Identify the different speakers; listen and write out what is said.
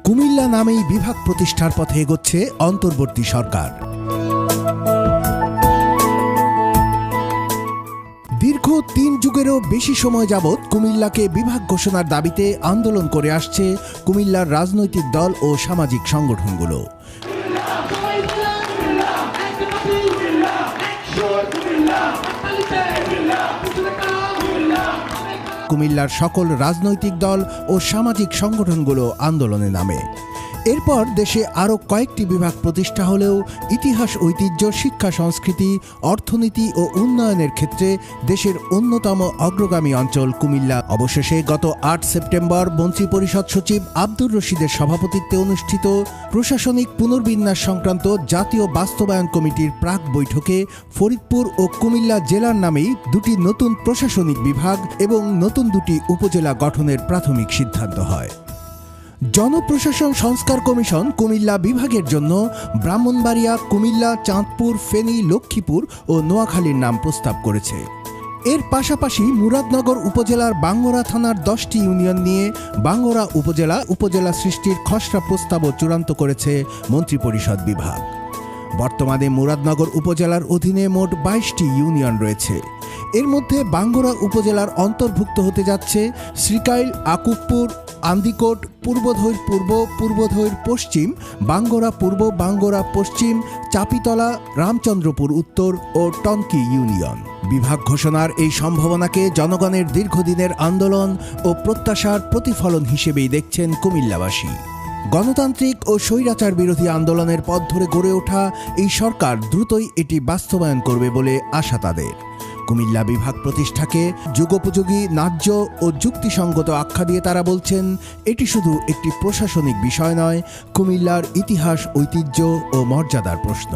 Speaker 1: কুমিল্লা নামেই বিভাগ প্রতিষ্ঠার পথে এগোচ্ছে অন্তর্বর্তী সরকার। দীর্ঘ ৩ যুগেরও বেশি সময় যাবৎ কুমিল্লাকে বিভাগ ঘোষণার দাবিতে আন্দোলন করে আসছে কুমিল্লার রাজনৈতিক দল ও সামাজিক সংগঠনগুলো। কুমিল্লার সকল রাজনৈতিক দল ও সামাজিক সংগঠনগুলো আন্দোলনে নামে। এরপর দেশে আরও কয়েকটি বিভাগ প্রতিষ্ঠা হলেও ইতিহাস, ঐতিহ্য, শিক্ষা, সংস্কৃতি, অর্থনীতি ও উন্নয়নের ক্ষেত্রে দেশের অন্যতম অগ্রগামী অঞ্চল কুমিল্লা। অবশেষে গত ৮ সেপ্টেম্বর মন্ত্রিপরিষদ সচিব আব্দুর রশিদের সভাপতিত্বে অনুষ্ঠিত প্রশাসনিক পুনর্বিন্যাস সংক্রান্ত জাতীয় বাস্তবায়ন কমিটির প্রাক বৈঠকে ফরিদপুর ও কুমিল্লা জেলার নামেই দুটি নতুন প্রশাসনিক বিভাগ এবং নতুন দুটি উপজেলা গঠনের প্রাথমিক সিদ্ধান্ত হয়। জনপ্রশাসন সংস্কার কমিশন কুমিল্লা বিভাগের জন্য ব্রাহ্মণবাড়িয়া, কুমিল্লা, চাঁদপুর, ফেনী, লক্ষ্মীপুর ও নোয়াখালীর নাম প্রস্তাব করেছে। এর পাশাপাশি মুরাদনগর উপজেলার বাঙ্গরা থানার 10টি ইউনিয়ন নিয়ে বাঙ্গরা উপজেলা সৃষ্টির খসড়া প্রস্তাবও চূড়ান্ত করেছে মন্ত্রিপরিষদ বিভাগ। বর্তমানে মুরাদনগর উপজেলার অধীনে মোট 22টি ইউনিয়ন রয়েছে। এর মধ্যে বাঙ্গরা উপজেলার অন্তর্ভুক্ত হতে যাচ্ছে শ্রীকাইল, আকুবপুর, আন্দিকোট, পূর্বধৈর পূর্ব, পূর্বধৈর পশ্চিম, বাঙ্গরা পূর্ব, বাঙ্গরা পশ্চিম, চাপিতলা, রামচন্দ্রপুর উত্তর ও টনকি ইউনিয়ন। বিভাগ ঘোষণার এই সম্ভাবনাকে জনগণের দীর্ঘদিনের আন্দোলন ও প্রত্যাশার প্রতিফলন হিসেবেই দেখছেন কুমিল্লাবাসী। গণতান্ত্রিক ও স্বৈরাচার বিরোধী আন্দোলনের পথ ধরে গড়ে ওঠা এই সরকার দ্রুতই এটি বাস্তবায়ন করবে বলে আশা তাদের। কুমিল্লা বিভাগ প্রতিষ্ঠাকে যুগোপযোগী, ন্যায্য ও যুক্তিসঙ্গত আখ্যা দিয়ে তারা বলছেন, এটি শুধু একটি প্রশাসনিক বিষয় নয়, কুমিল্লার ইতিহাস, ঐতিহ্য ও মর্যাদার প্রশ্ন।